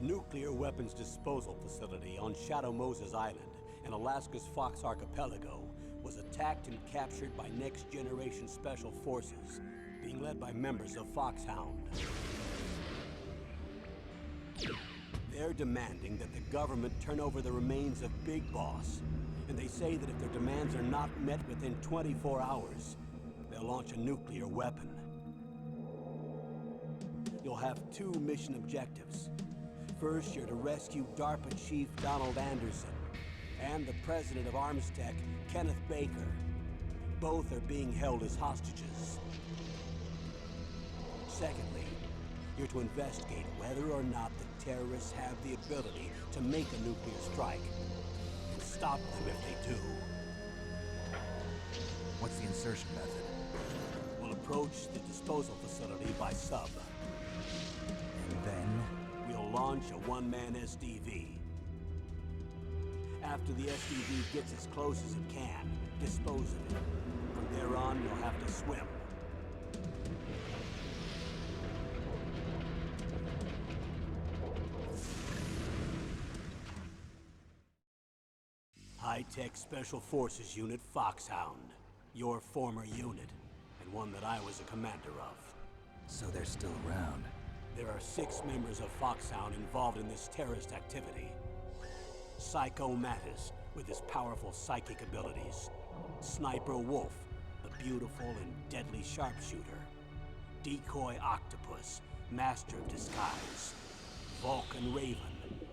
The nuclear weapons disposal facility on Shadow Moses Island in Alaska's Fox Archipelago was attacked and captured by Next Generation Special Forces, being led by members of Foxhound. They're demanding that the government turn over the remains of Big Boss, and they say that if their demands are not met within 24 hours, they'll launch a nuclear weapon. You'll have two mission objectives. First, you're to rescue DARPA Chief Donald Anderson and the president of Armstech, Kenneth Baker. Both are being held as hostages. Secondly, you're to investigate whether or not the terrorists have the ability to make a nuclear strike, and stop them if they do. What's the insertion method? We'll approach the disposal facility by sub. And then? We'll launch a one-man SDV. After the SDV gets as close as it can, dispose of it. From there on, you'll have to swim. High-Tech Special Forces Unit Foxhound. Your former unit, and one that I was a commander of. So they're still around. There are 6 members of Foxhound involved in this terrorist activity. Psycho Mattis, with his powerful psychic abilities. Sniper Wolf, the beautiful and deadly sharpshooter. Decoy Octopus, master of disguise. Vulcan Raven,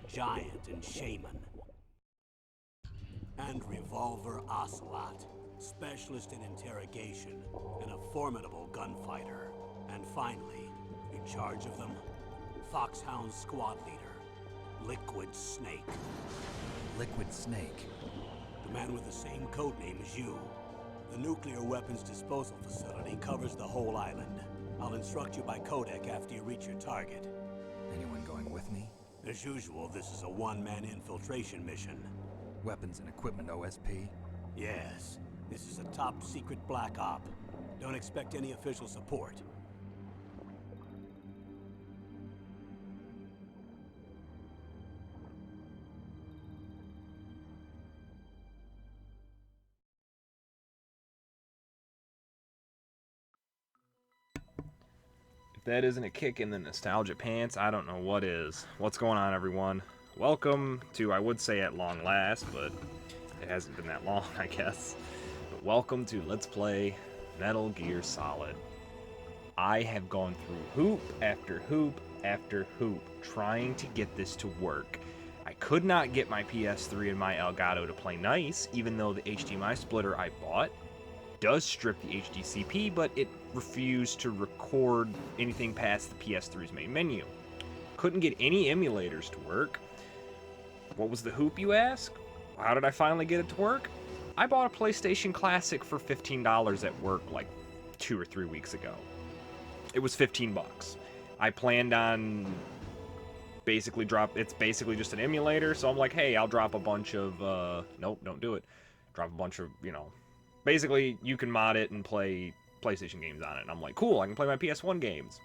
giant and shaman. And Revolver Ocelot, specialist in interrogation and a formidable gunfighter. And finally, in charge of them, Foxhound squad leader, Liquid Snake. Liquid Snake? The man with the same codename as you. The nuclear weapons disposal facility covers the whole island. I'll instruct you by codec after you reach your target. Anyone going with me? As usual, this is a one-man infiltration mission. Weapons and equipment OSP? Yes. This is a top-secret black op. Don't expect any official support. If that isn't a kick in the nostalgia pants, I don't know what is. What's going on, everyone? Welcome to, I would say at long last, but it hasn't been that long, I guess. But welcome to Let's Play Metal Gear Solid. I have gone through hoop after hoop after hoop trying to get this to work. I could not get my PS3 and my Elgato to play nice, even though the HDMI splitter I bought does strip the HDCP, but it refused to record anything past the PS3's main menu. Couldn't get any emulators to work. What was the hoop, you ask? How did I finally get it to work? I bought a PlayStation Classic for $15 at work like 2 or 3 weeks ago. It was 15 bucks. I planned on basically it's basically just an emulator, so I'm like, hey, I'll drop a bunch of, nope, don't do it. Drop a bunch of, basically you can mod it and play PlayStation games on it. And I'm like, cool, I can play my PS1 games.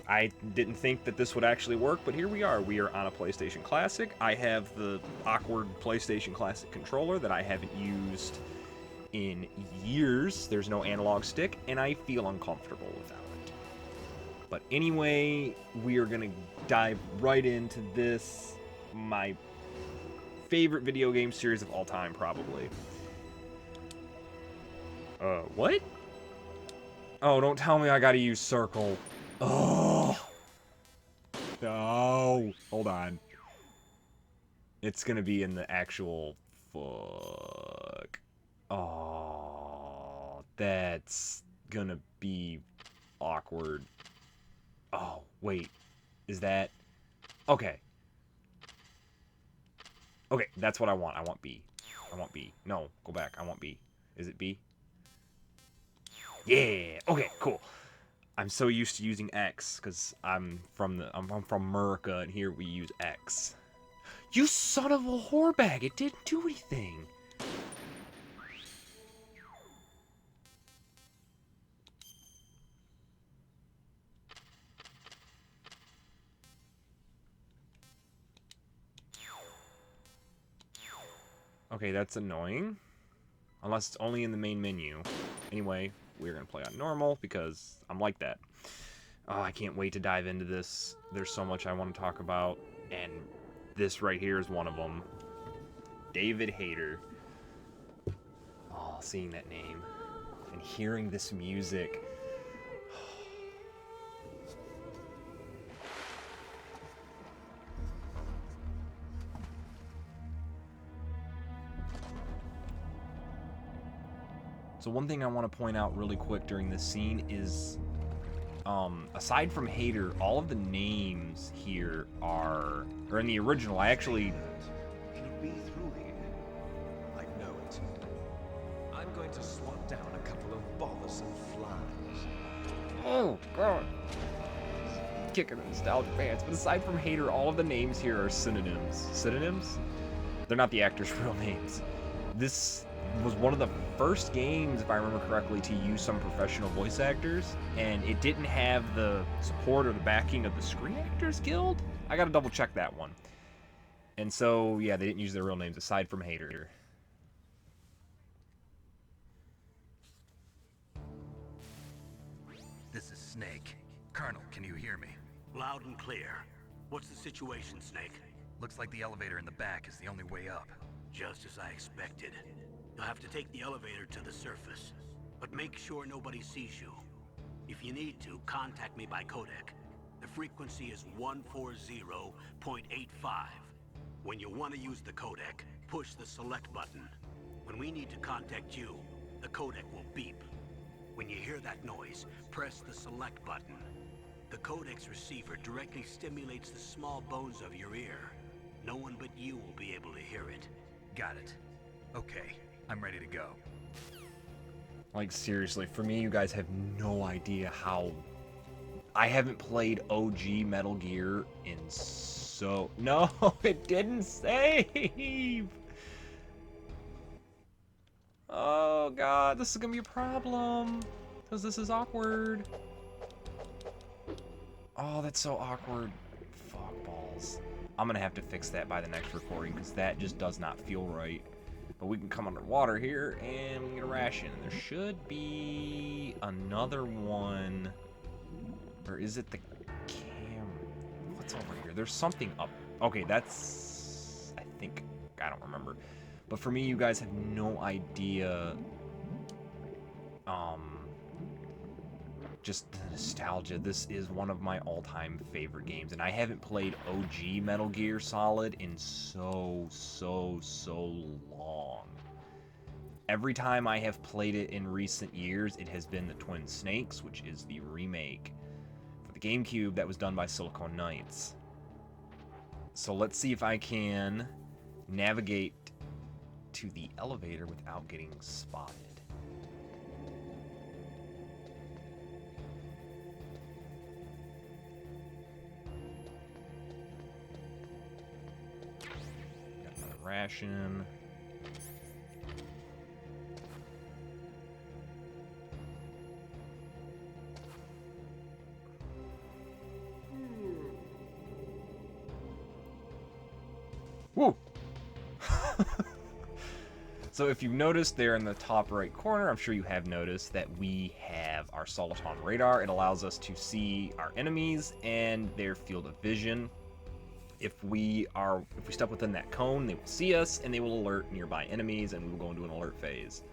I didn't think that this would actually work, but here we are. We are on a PlayStation Classic. I have the awkward PlayStation Classic controller that I haven't used in years. There's no analog stick, and I feel uncomfortable without it. But anyway, we are going to dive right into this. My favorite video game series of all time, probably. What? Oh, don't tell me I gotta use circle. Oh! No! Hold on. It's gonna be in the actual... Fuck. Oh, that's gonna be awkward. Oh, wait. Is that... Okay. Okay, that's what I want. I want B. I want B. No, go back. I want B. Is it B? Yeah. Okay, cool. I'm so used to using X because I'm from America, and here we use X. You son of a whorebag! It didn't do anything. Okay, that's annoying. Unless it's only in the main menu. Anyway, we're going to play on normal because I'm like that. Oh, I can't wait to dive into this. There's so much I want to talk about. And this right here is one of them. David Hayter. Oh, seeing that name. And hearing this music. So one thing I want to point out really quick during this scene is, aside from Hayter, all of the names here or in the original, I actually... It'll be through here. I know it. I'm going to swat down a couple of bothersome flies. Oh, God. Kicking the nostalgia pants. But aside from Hayter, all of the names here are synonyms. Synonyms? They're not the actors' real names. This was one of the first games, if I remember correctly, to use some professional voice actors, and it didn't have the support or the backing of the Screen Actors Guild? I gotta double check that one. And so, yeah, they didn't use their real names aside from Hayter. This is Snake. Colonel, can you hear me? Loud and clear. What's the situation, Snake? Looks like the elevator in the back is the only way up. Just as I expected. You'll have to take the elevator to the surface, but make sure nobody sees you. If you need to, contact me by codec. The frequency is 140.85. When you want to use the codec, push the select button. When we need to contact you, the codec will beep. When you hear that noise, press the select button. The codec's receiver directly stimulates the small bones of your ear. No one but you will be able to hear it. Got it. Okay, I'm ready to go. Like, seriously, for me, you guys have no idea how... I haven't played OG Metal Gear in so... No, it didn't save! Oh, God, this is gonna be a problem. Because this is awkward. Oh, that's so awkward. Fuck balls. I'm gonna have to fix that by the next recording, because that just does not feel right. But we can come underwater here, and we can get a ration. There should be another one. Or is it the camera? What's over here? There's something up. Okay, that's... I think... I don't remember. But for me, you guys have no idea... just the nostalgia. This is one of my all-time favorite games, and I haven't played OG Metal Gear Solid in so long. Every time I have played it in recent years, it has been the Twin Snakes, which is the remake for the GameCube that was done by Silicon Knights. So let's see if I can navigate to the elevator without getting spotted. Ration. Woo! So if you've noticed there in the top right corner, I'm sure you have noticed that we have our Soliton radar. It allows us to see our enemies and their field of vision. If we step within that cone, they will see us, and they will alert nearby enemies, and we will go into an alert phase.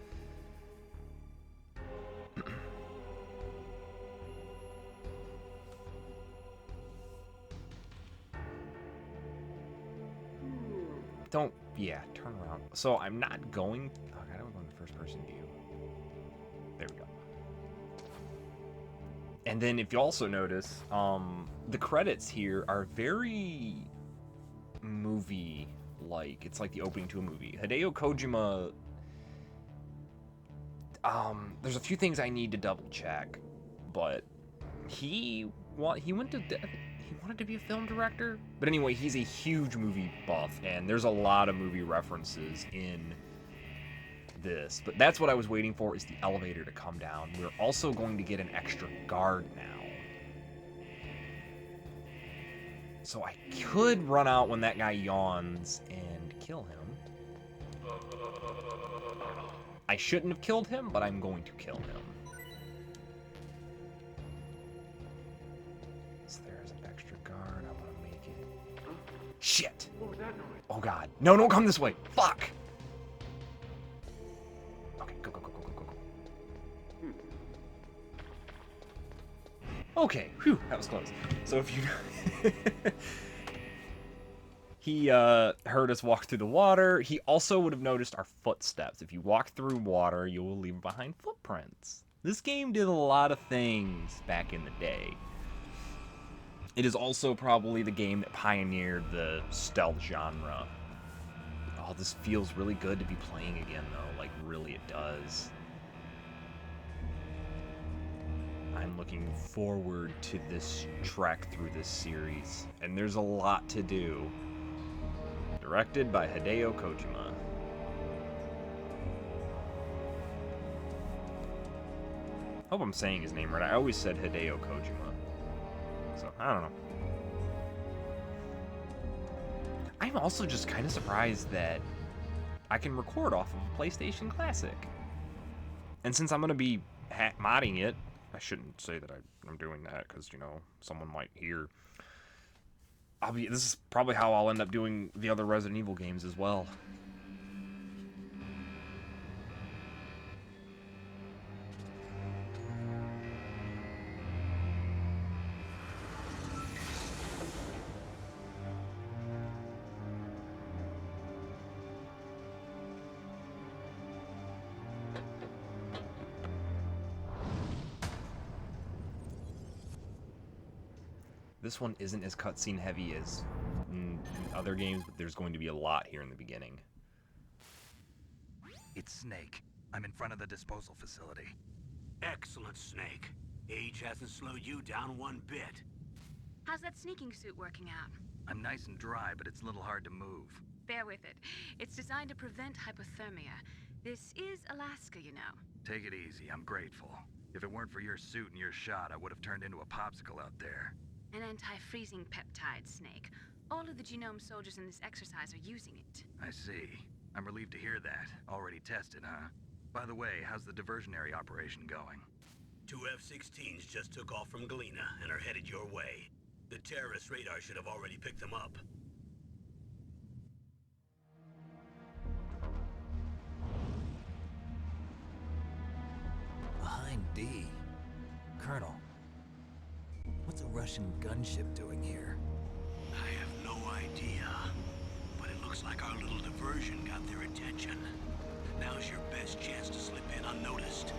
Turn around. So I'm not going... Oh, I don't go in the first-person view. There we go. And then if you also notice, the credits here are very movie-like. It's like the opening to a movie. Hideo Kojima... there's a few things I need to double-check, but he wanted to be a film director. But anyway, he's a huge movie buff, and there's a lot of movie references in this. But that's what I was waiting for, is the elevator to come down. We're also going to get an extra guard now. So I could run out when that guy yawns and kill him. I shouldn't have killed him, but I'm going to kill him. So there's an extra guard. I want to make it. Shit! Oh god. No, don't come this way! Fuck! Okay, go, go, go, go, go, go, go. Okay, whew, that was close. So if you... He heard us walk through the water. He also would have noticed our footsteps. If you walk through water, you will leave behind footprints. This game did a lot of things back in the day. It is also probably the game that pioneered the stealth genre. Oh, this feels really good to be playing again, though. Like, really, it does. I'm looking forward to this trek through this series. And there's a lot to do. Directed by Hideo Kojima. Hope I'm saying his name right. I always said Hideo Kojima. So, I don't know. I'm also just kind of surprised that I can record off of a PlayStation Classic. And since I'm going to be modding it, I shouldn't say that I'm doing that because, you know, someone might hear. This is probably how I'll end up doing the other Resident Evil games as well. This one isn't as cutscene heavy as other games, but there's going to be a lot here in the beginning. It's Snake. I'm in front of the disposal facility. Excellent, Snake. Age hasn't slowed you down one bit. How's that sneaking suit working out? I'm nice and dry, but it's a little hard to move. Bear with it. It's designed to prevent hypothermia. This is Alaska, you know. Take it easy, I'm grateful. If it weren't for your suit and your shot, I would have turned into a popsicle out there. An anti-freezing peptide, Snake. All of the genome soldiers in this exercise are using it. I see. I'm relieved to hear that. Already tested, huh? By the way, how's the diversionary operation going? 2 F-16s just took off from Galena and are headed your way. The terrorist radar should have already picked them up. Behind D. Colonel, what's a Russian gunship doing here? I have no idea, but it looks like our little diversion got their attention. Now's your best chance to slip in unnoticed.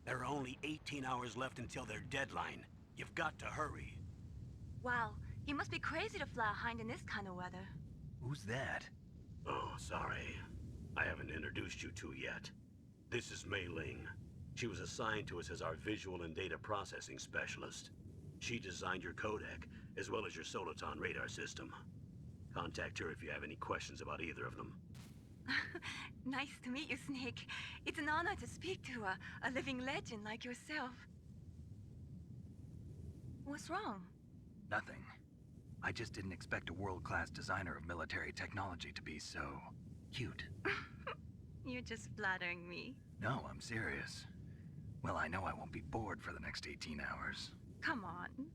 There are only 18 hours left until their deadline. You've got to hurry. Wow, you must be crazy to fly a hind in this kind of weather. Who's that? Oh, sorry. I haven't introduced you to yet. This is Mei Ling. She was assigned to us as our visual and data processing specialist. She designed your codec, as well as your Soliton radar system. Contact her if you have any questions about either of them. Nice to meet you, Snake. It's an honor to speak to a living legend like yourself. What's wrong? Nothing. I just didn't expect a world-class designer of military technology to be so cute. You're just flattering me. No, I'm serious. Well, I know I won't be bored for the next 18 hours. Come on.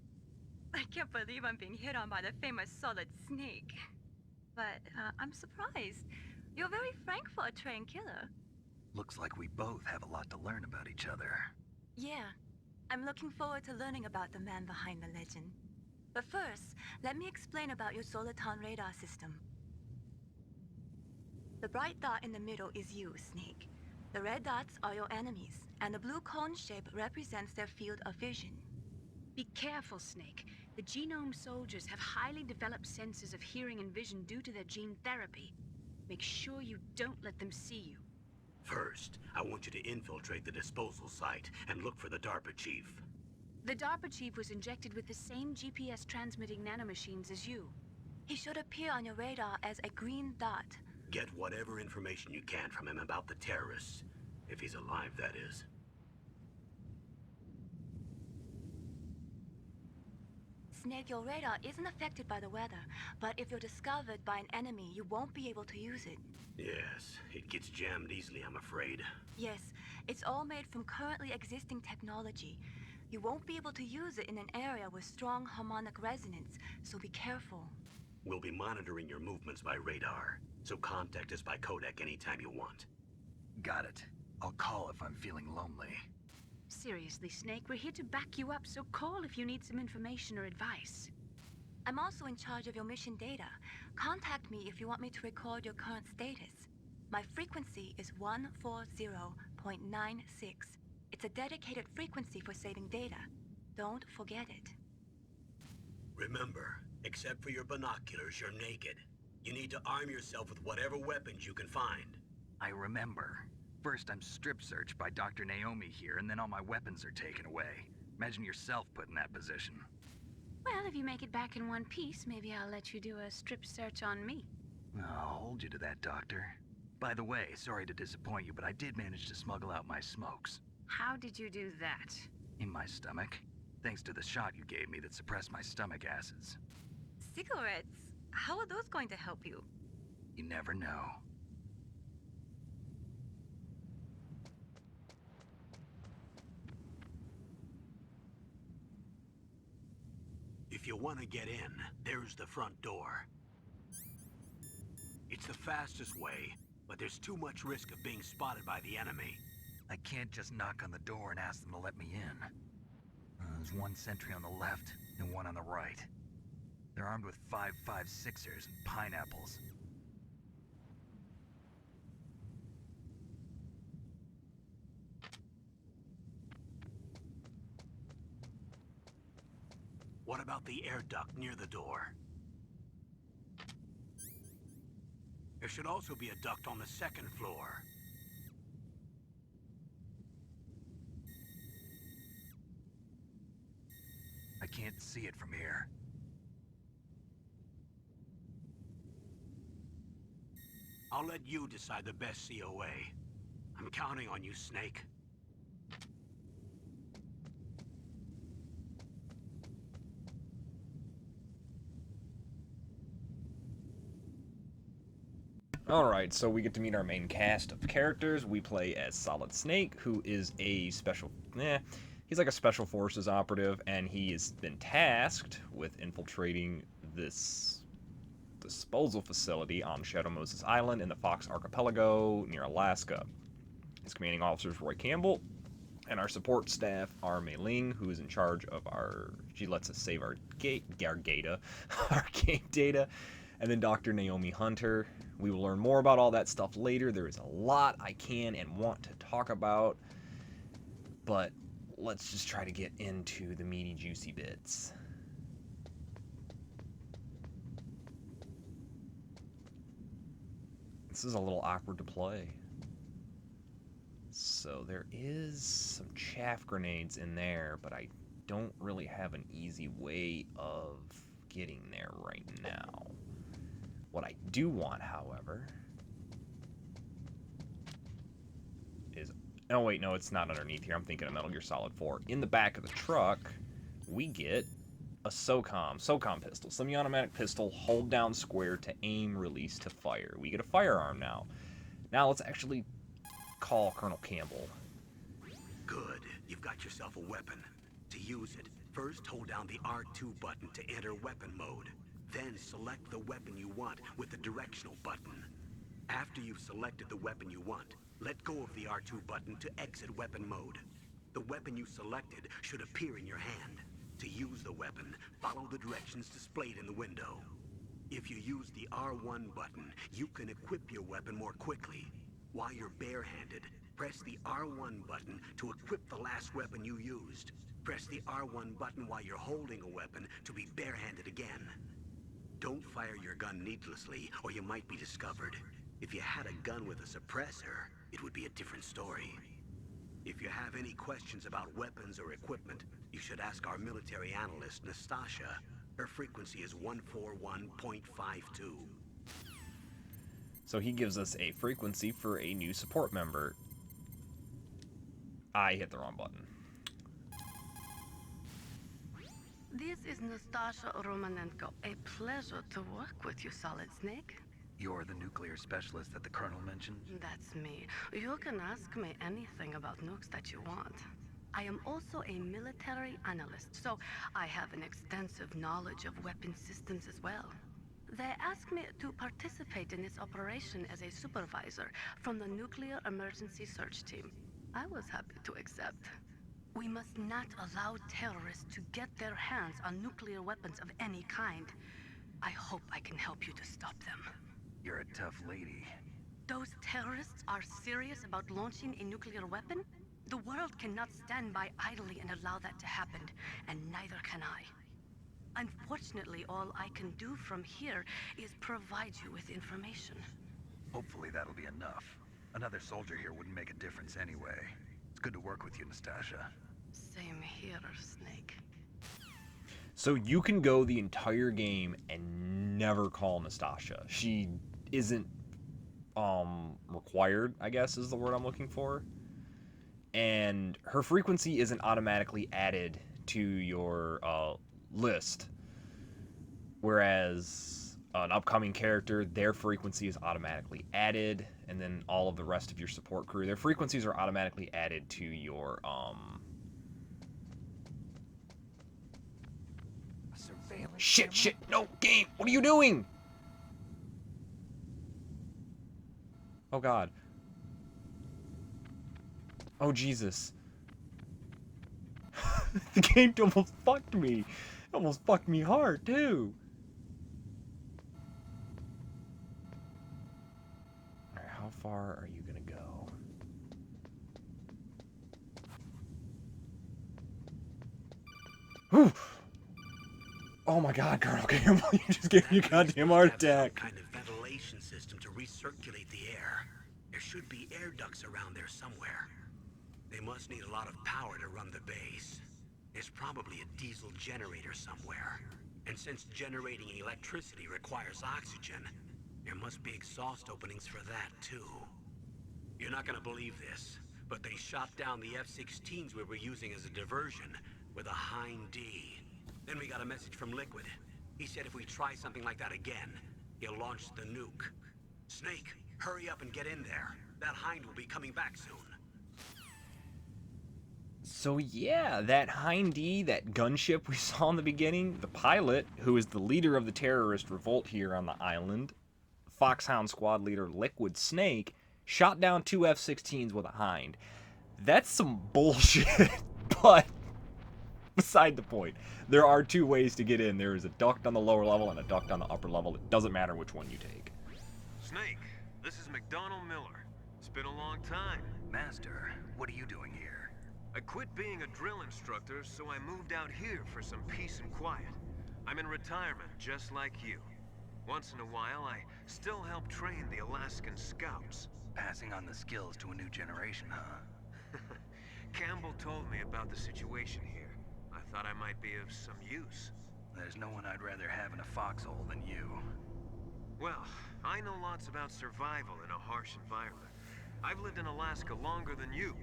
I can't believe I'm being hit on by the famous Solid Snake. But I'm surprised. You're very frank for a trained killer. Looks like we both have a lot to learn about each other. Yeah. I'm looking forward to learning about the man behind the legend. But first, let me explain about your Soliton radar system. The bright dot in the middle is you, Snake. The red dots are your enemies, and the blue cone shape represents their field of vision. Be careful, Snake. The genome soldiers have highly developed senses of hearing and vision due to their gene therapy. Make sure you don't let them see you. First, I want you to infiltrate the disposal site and look for the DARPA chief. The DARPA chief was injected with the same GPS transmitting nanomachines as you. He should appear on your radar as a green dot. Get whatever information you can from him about the terrorists. If he's alive, that is. Snake, your radar isn't affected by the weather, but if you're discovered by an enemy, you won't be able to use it. Yes, it gets jammed easily, I'm afraid. Yes, it's all made from currently existing technology. You won't be able to use it in an area with strong harmonic resonance, so be careful. We'll be monitoring your movements by radar, so contact us by codec anytime you want. Got it. I'll call if I'm feeling lonely. Seriously, Snake, we're here to back you up, so call if you need some information or advice. I'm also in charge of your mission data. Contact me if you want me to record your current status. My frequency is 140.96. It's a dedicated frequency for saving data. Don't forget it. Remember, except for your binoculars, you're naked. You need to arm yourself with whatever weapons you can find. I remember. First, I'm strip searched by Dr. Naomi here, and then all my weapons are taken away. Imagine yourself put in that position. Well, if you make it back in one piece, maybe I'll let you do a strip search on me. I'll hold you to that, Doctor. By the way, sorry to disappoint you, but I did manage to smuggle out my smokes. How did you do that? In my stomach. Thanks to the shot you gave me that suppressed my stomach acids. Cigarettes? How are those going to help you? You never know. If you want to get in, there's the front door. It's the fastest way, but there's too much risk of being spotted by the enemy. I can't just knock on the door and ask them to let me in. There's one sentry on the left and one on the right. They're armed with 5.56ers and pineapples. What about the air duct near the door? There should also be a duct on the second floor. I can't see it from here. I'll let you decide the best COA. I'm counting on you, Snake. Alright, so we get to meet our main cast of characters. We play as Solid Snake, who is a he's like a special forces operative, and he has been tasked with infiltrating this disposal facility on Shadow Moses Island in the Fox Archipelago near Alaska. His commanding officer is Roy Campbell, and our support staff are Mei Ling, who is in charge of she lets us save our game data, and then Dr. Naomi Hunter. We will learn more about all that stuff later. There is a lot I can and want to talk about, but let's just try to get into the meaty, juicy bits. This is a little awkward to play. So there is some chaff grenades in there, but I don't really have an easy way of getting there right now. What I do want, however, is... Oh, wait, no, it's not underneath here. I'm thinking of Metal Gear Solid 4. In the back of the truck, we get a SOCOM pistol. Semi-automatic pistol, hold down square to aim, release to fire. We get a firearm now. Now let's actually call Colonel Campbell. Good. You've got yourself a weapon. To use it, first hold down the R2 button to enter weapon mode. Then select the weapon you want with the directional button. After you've selected the weapon you want, let go of the R2 button to exit weapon mode. The weapon you selected should appear in your hand. To use the weapon, follow the directions displayed in the window. If you use the R1 button, you can equip your weapon more quickly. While you're barehanded, press the R1 button to equip the last weapon you used. Press the R1 button while you're holding a weapon to be barehanded again. Don't fire your gun needlessly, or you might be discovered. If you had a gun with a suppressor, it would be a different story. If you have any questions about weapons or equipment, you should ask our military analyst, Nastasha. Her frequency is 141.52. So he gives us a frequency for a new support member. I hit the wrong button. This is Nastasha Romanenko. A pleasure to work with you, Solid Snake. You're the nuclear specialist that the Colonel mentioned? That's me. You can ask me anything about nukes that you want. I am also a military analyst, so I have an extensive knowledge of weapon systems as well. They asked me to participate in this operation as a supervisor from the Nuclear Emergency Search Team. I was happy to accept. We must not allow terrorists to get their hands on nuclear weapons of any kind. I hope I can help you to stop them. You're a tough lady. Those terrorists are serious about launching a nuclear weapon? The world cannot stand by idly and allow that to happen, and neither can I. Unfortunately, all I can do from here is provide you with information. Hopefully that'll be enough. Another soldier here wouldn't make a difference anyway. It's good to work with you, Nastasha. Same here, Snake. So you can go the entire game and never call Nastasha. She isn't required, I guess is the word I'm looking for. And her frequency isn't automatically added to your list. Whereas an upcoming character, their frequency is automatically added, and then all of the rest of your support crew, their frequencies are automatically added to your Shit, no, game! What are you doing? Oh god. Oh Jesus. The game almost fucked me. It almost fucked me hard, too. Alright, how far are you gonna go? Whew! Oh my god, Colonel Campbell, you just gave me a goddamn heart attack. Some kind of ventilation system to recirculate the air. There should be air ducts around there somewhere. They must need a lot of power to run the base. There's probably a diesel generator somewhere. And since generating electricity requires oxygen, there must be exhaust openings for that too. You're not gonna believe this, but they shot down the F-16s we were using as a diversion with a Hind D. Then we got a message from Liquid. He said if we try something like that again, he'll launch the nuke. Snake, hurry up and get in there. That Hind will be coming back soon. So yeah, that Hind D, that gunship we saw in the beginning, the pilot, who is the leader of the terrorist revolt here on the island, Foxhound squad leader Liquid Snake, shot down 2 F-16s with a Hind. That's some bullshit, but beside the point. There are two ways to get in. There is a duct on the lower level and a duct on the upper level. It doesn't matter which one you take. Snake, this is McDonald Miller. It's been a long time. Master, what are you doing here? I quit being a drill instructor, so I moved out here for some peace and quiet. I'm in retirement, just like you. Once in a while, I still help train the Alaskan Scouts. Passing on the skills to a new generation, huh? Campbell told me about the situation here. I thought I might be of some use. There's no one I'd rather have in a foxhole than you. Well, I know lots about survival in a harsh environment. I've lived in Alaska longer than you,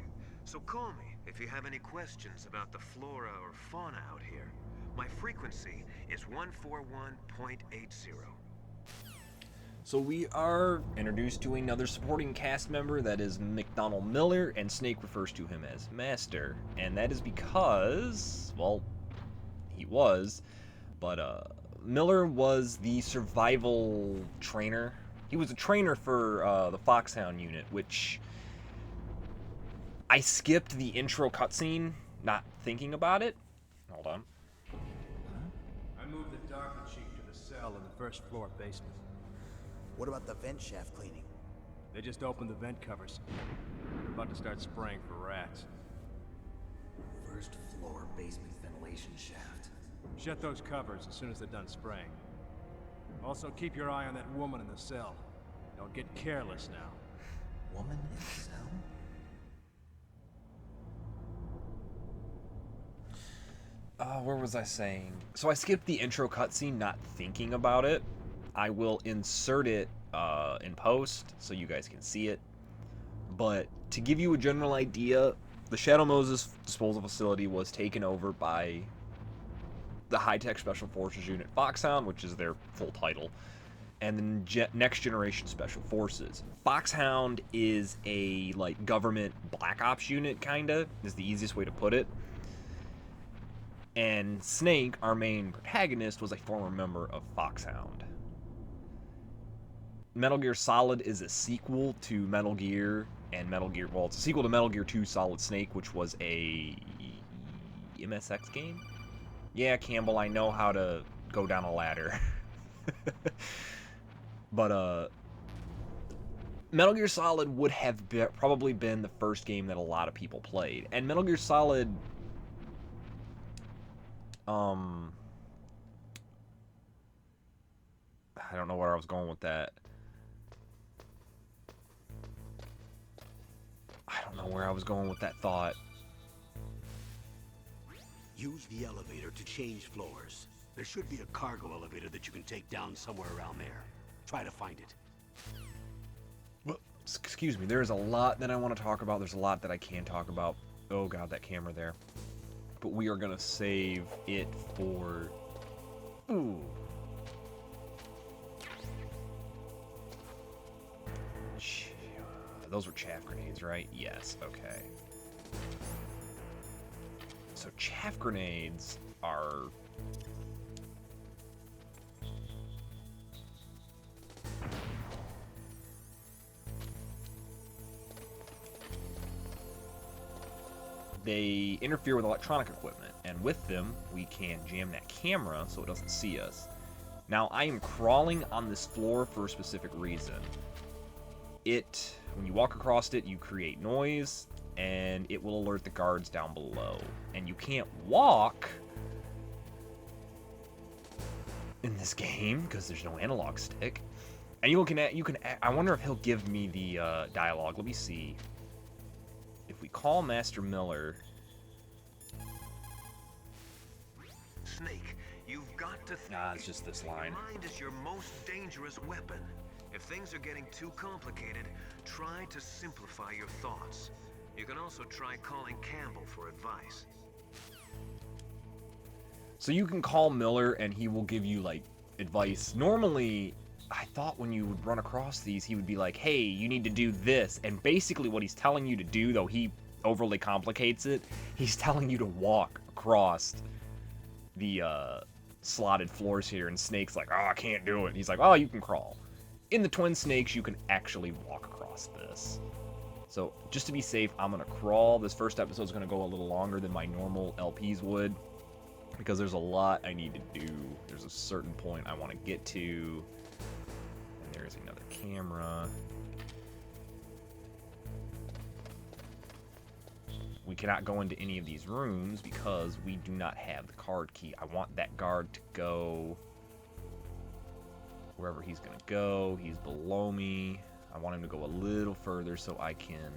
so call me if you have any questions about the flora or fauna out here. My frequency is 141.80. So we are introduced to another supporting cast member, that is McDonald Miller, and Snake refers to him as Master. And that is because, well, he was, but Miller was the survival trainer. He was a trainer for the Foxhound unit, which I skipped the intro cutscene, not thinking about it. Hold on. I moved the Darker Chief to the cell in the first floor basement. What about the vent shaft cleaning? They just opened the vent covers. They're about to start spraying for rats. For first floor basement ventilation shaft. Shut those covers as soon as they're done spraying. Also, keep your eye on that woman in the cell. Don't get careless now. Woman in cell? Where was I saying? So I skipped the intro cutscene, not thinking about it. I will insert it in post so you guys can see it. But to give you a general idea, the Shadow Moses disposal facility was taken over by the High-Tech Special Forces Unit Foxhound, which is their full title, and the Next Generation Special Forces. Foxhound is a like government black ops unit, kinda, is the easiest way to put it. And Snake, our main protagonist, was a former member of Foxhound. Metal Gear Solid is a sequel to Metal Gear and Metal Gear... Well, it's a sequel to Metal Gear 2 Solid Snake, which was a MSX game? Yeah, Campbell, I know how to go down a ladder. But, Metal Gear Solid would have probably been the first game that a lot of people played. And Metal Gear Solid... I don't know where I was going with that. I don't know where I was going with that thought. Use the elevator to change floors. There should be a cargo elevator that you can take down somewhere around there. Try to find it. Well, excuse me, there's a lot that I want to talk about. There's a lot that I can talk about. Oh god, that camera there. But we are gonna save it for... Ooh. Those were chaff grenades, right? Yes, okay. So chaff grenades are... They interfere with electronic equipment, and with them, we can jam that camera so it doesn't see us. Now, I am crawling on this floor for a specific reason. When you walk across it, you create noise, and it will alert the guards down below. And you can't walk in this game, because there's no analog stick. And I wonder if he'll give me the dialogue. Let me see. If we call Master Miller... Snake, you've got to think. It's just this line. Your mind is your most dangerous weapon. If things are getting too complicated, try to simplify your thoughts. You can also try calling Campbell for advice. So you can call Miller and he will give you, like, advice. Normally, I thought when you would run across these, he would be like, hey, you need to do this. And basically what he's telling you to do, though he overly complicates it, he's telling you to walk across the slotted floors here. And Snake's like, oh, I can't do it. He's like, oh, you can crawl. In the Twin Snakes, you can actually walk across this. So, just to be safe, I'm going to crawl. This first episode is going to go a little longer than my normal LPs would, because there's a lot I need to do. There's a certain point I want to get to, and there's another camera. We cannot go into any of these rooms because we do not have the card key. I want that guard to go... wherever he's gonna go. He's below me. I want him to go a little further so I can...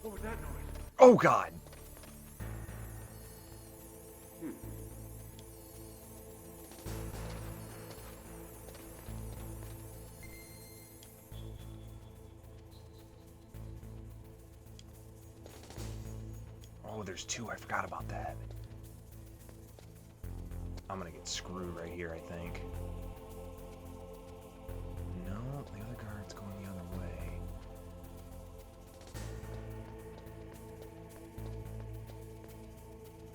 What was that noise? Oh god! Oh, there's two. I forgot about that. I'm gonna get screwed right here, I think. No, the other guard's going the other way.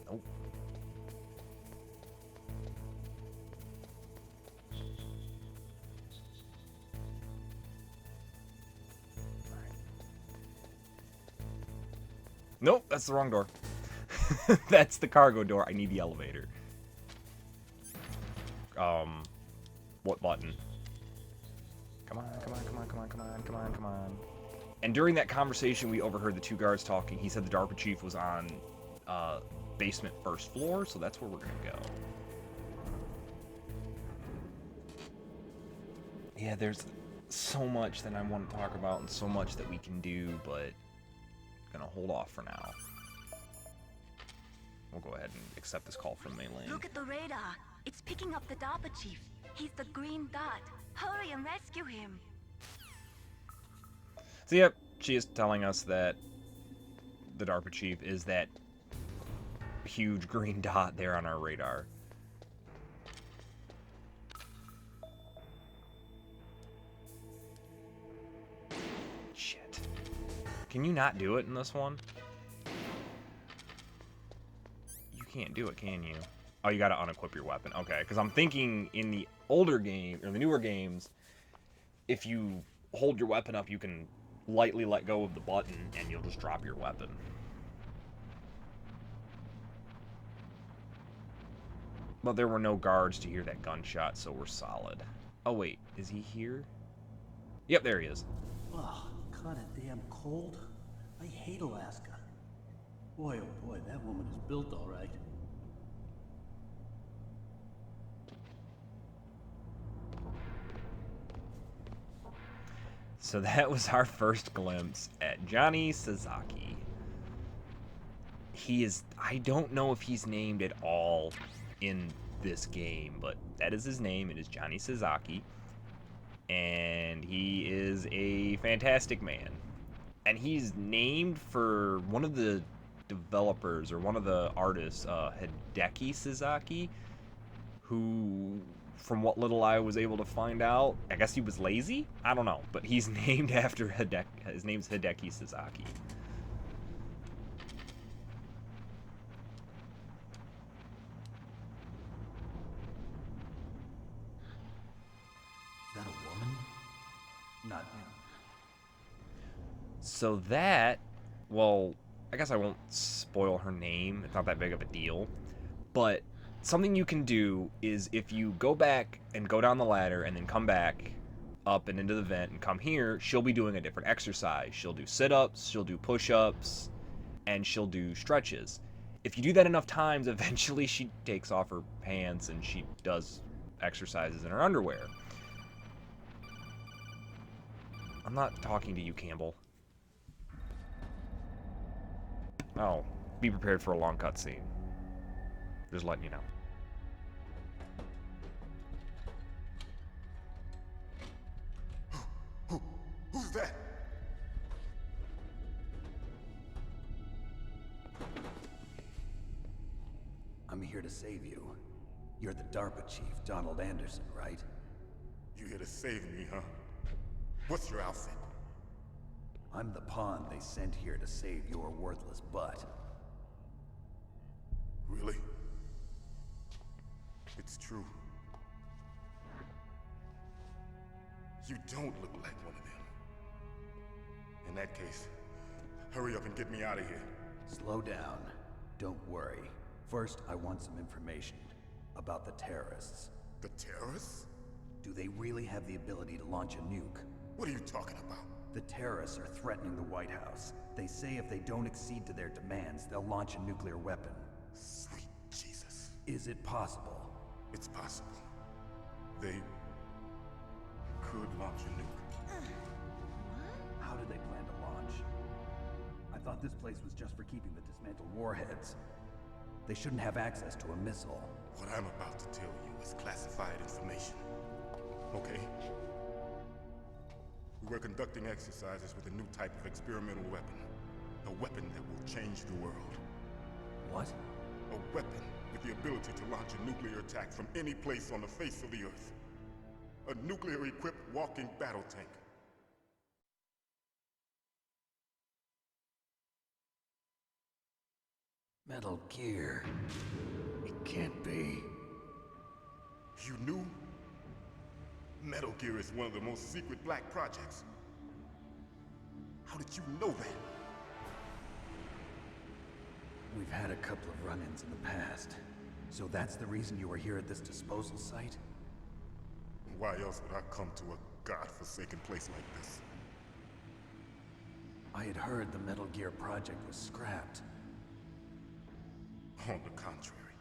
Nope. Nope, that's the wrong door. That's the cargo door. I need the elevator. What button? Come on, come on, come on, come on, come on, come on, come on. And during that conversation, we overheard the two guards talking. He said the DARPA chief was on basement first floor, so that's where we're gonna go. Yeah, there's so much that I want to talk about and so much that we can do, but gonna hold off for now. We'll go ahead and accept this call from Mei Ling. Look at the radar. It's picking up the DARPA chief. He's the green dot. Hurry and rescue him. So yep, she is telling us that the DARPA chief is that huge green dot there on our radar. Shit. Can you not do it in this one? You can't do it, can you? Oh, you gotta unequip your weapon. Okay, because I'm thinking in the older game, or the newer games, if you hold your weapon up, you can lightly let go of the button and you'll just drop your weapon. But there were no guards to hear that gunshot, so we're solid. Oh wait, is he here? Yep, there he is. Oh, kinda damn cold. I hate Alaska. Boy, oh boy, that woman is built all right. So that was our first glimpse at Johnny Sasaki. He is, I don't know if he's named at all in this game, but that is his name. It is Johnny Sasaki. And he is a fantastic man. And he's named for one of the developers, or one of the artists, Hideki Sasaki, who, from what little I was able to find out, I guess he was lazy? I don't know, but he's named after Hideki. His name's Hideki Sasaki. Is that a woman? Not him. So that, well, I guess I won't spoil her name. It's not that big of a deal. But something you can do is if you go back and go down the ladder and then come back up and into the vent and come here, she'll be doing a different exercise. She'll do sit-ups, she'll do push-ups, and she'll do stretches. If you do that enough times, eventually she takes off her pants and she does exercises in her underwear. I'm not talking to you, Campbell. Oh, be prepared for a long cutscene. Just letting you know. Who's that? I'm here to save you. You're the DARPA chief, Donald Anderson, right? You here to save me, huh? What's your outfit? I'm the pawn they sent here to save your worthless butt. Really? It's true. You don't look like one of them. In that case, hurry up and get me out of here. Slow down. Don't worry. First, I want some information about the terrorists. The terrorists? Do they really have the ability to launch a nuke? What are you talking about? The terrorists are threatening the White House. They say if they don't accede to their demands, they'll launch a nuclear weapon. Sweet Jesus. Is it possible? It's possible. They could launch a nuke. How do they plan to launch? I thought this place was just for keeping the dismantled warheads. They shouldn't have access to a missile. What I'm about to tell you is classified information. Okay? We were conducting exercises with a new type of experimental weapon. A weapon that will change the world. What? A weapon with the ability to launch a nuclear attack from any place on the face of the Earth. A nuclear-equipped walking battle tank. Metal Gear. It can't be. You knew? Metal Gear is one of the most secret black projects. How did you know that? We've had a couple of run-ins in the past. So that's the reason you were here at this disposal site? Why else would I come to a godforsaken place like this? I had heard the Metal Gear project was scrapped. On the contrary,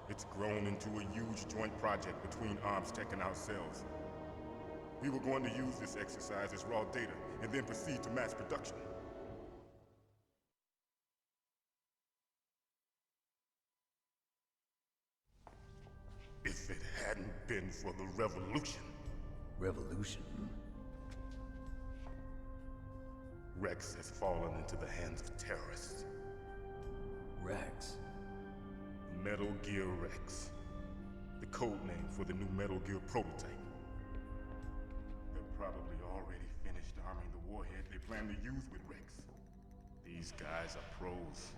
it's grown into a huge joint project between ArmsTech and ourselves. We were going to use this exercise as raw data and then proceed to mass production. If it hadn't been for the revolution. Revolution? Rex has fallen into the hands of terrorists. Rex? Metal Gear Rex. The code name for the new Metal Gear prototype. They're probably already finished arming the warhead they plan to use with Rex. These guys are pros.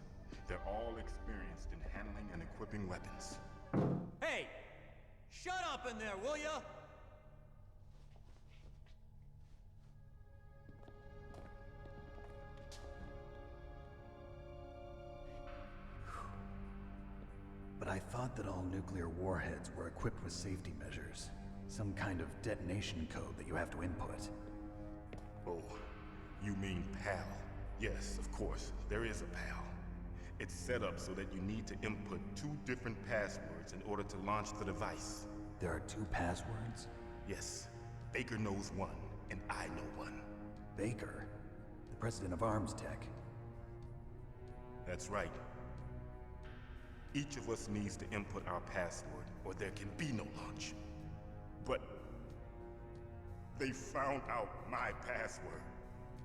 They're all experienced in handling and equipping weapons. Hey! Shut up in there, will ya? But I thought that all nuclear warheads were equipped with safety measures. Some kind of detonation code that you have to input. Oh, you mean PAL? Yes, of course, there is a PAL. It's set up so that you need to input 2 different passwords in order to launch the device. There are 2 passwords? Yes. Baker knows one, and I know one. Baker? The president of ArmsTech? That's right. Each of us needs to input our password, or there can be no launch. But they found out my password.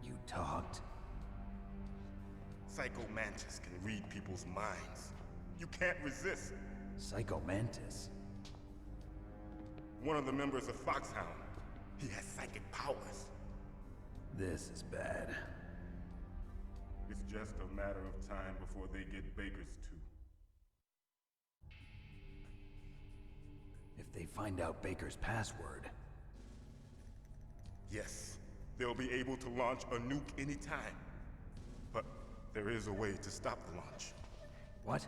You talked? Psycho Mantis can read people's minds. You can't resist. Psycho Mantis? One of the members of Foxhound. He has psychic powers. This is bad. It's just a matter of time before they get Baker's too. If they find out Baker's password... Yes, they'll be able to launch a nuke anytime. But there is a way to stop the launch. What?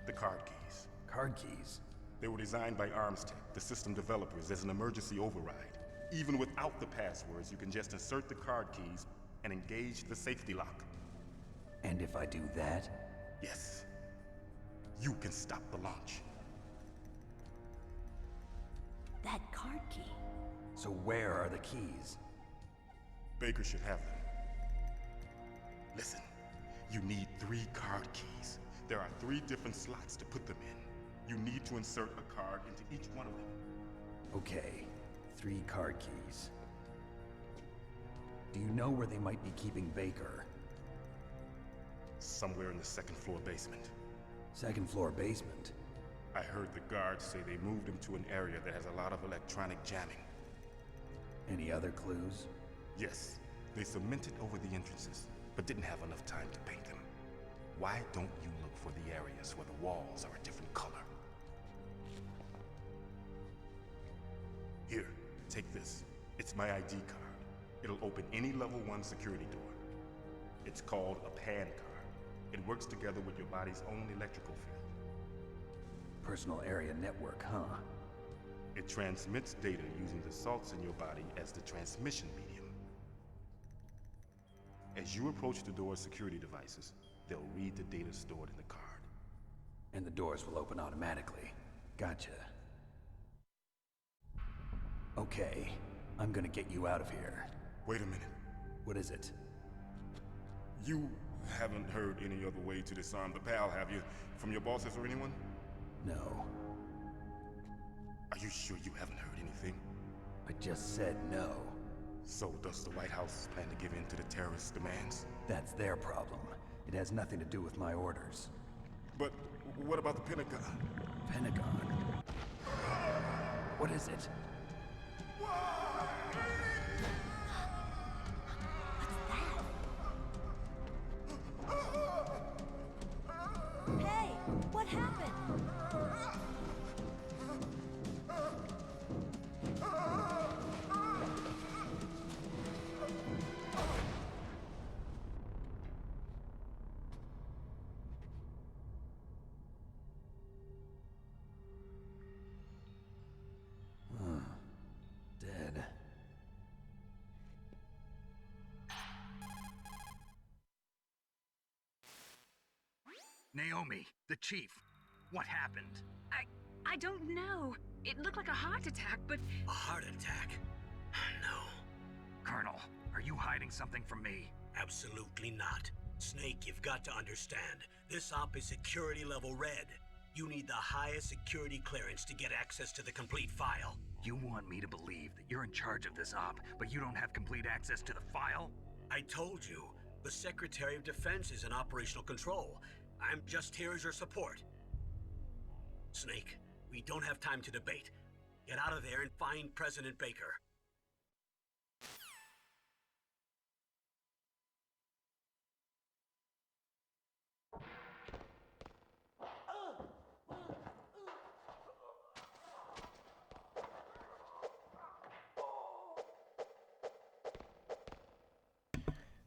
The card keys. Card keys? They were designed by ArmsTech, the system developers, as an emergency override. Even without the passwords, you can just insert the card keys and engage the safety lock. And if I do that? Yes. You can stop the launch. That card key. So where are the keys? Baker should have them. Listen, you need 3 card keys. There are 3 different slots to put them in. You need to insert a card into each one of them. Okay, 3 card keys. Do you know where they might be keeping Baker? Somewhere in the 2nd floor basement. 2nd floor basement? I heard the guards say they moved him to an area that has a lot of electronic jamming. Any other clues? Yes. They cemented over the entrances, but didn't have enough time to paint them. Why don't you look for the areas where the walls are a different color? Here, take this. It's my ID card. It'll open any level 1 security door. It's called a PAN card. It works together with your body's own electrical field. Personal area network, huh? It transmits data using the salts in your body as the transmission medium. As you approach the door's security devices, they'll read the data stored in the card. And the doors will open automatically. Gotcha. Okay, I'm gonna get you out of here. Wait a minute. What is it? You haven't heard any other way to disarm the PAL, have you? From your bosses or anyone? No. Are you sure you haven't heard anything? I just said no. So does the White House plan to give in to the terrorists' demands? That's their problem. It has nothing to do with my orders. But what about the Pentagon? Pentagon? What is it? Hey, what happened? Dead. Naomi, the chief. What happened? I don't know. It looked like a heart attack, but... A heart attack? No. Colonel, are you hiding something from me? Absolutely not. Snake, you've got to understand. This op is security level red. You need the highest security clearance to get access to the complete file. You want me to believe that you're in charge of this op, but you don't have complete access to the file? I told you, the Secretary of Defense is in operational control. I'm just here as your support. Snake, we don't have time to debate. Get out of there and find President Baker.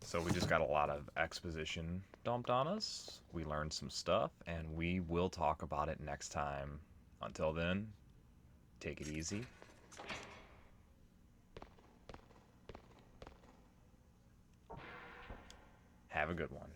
So we just got a lot of exposition dumped on us. We learned some stuff, and we will talk about it next time. Until then, take it easy. Have a good one.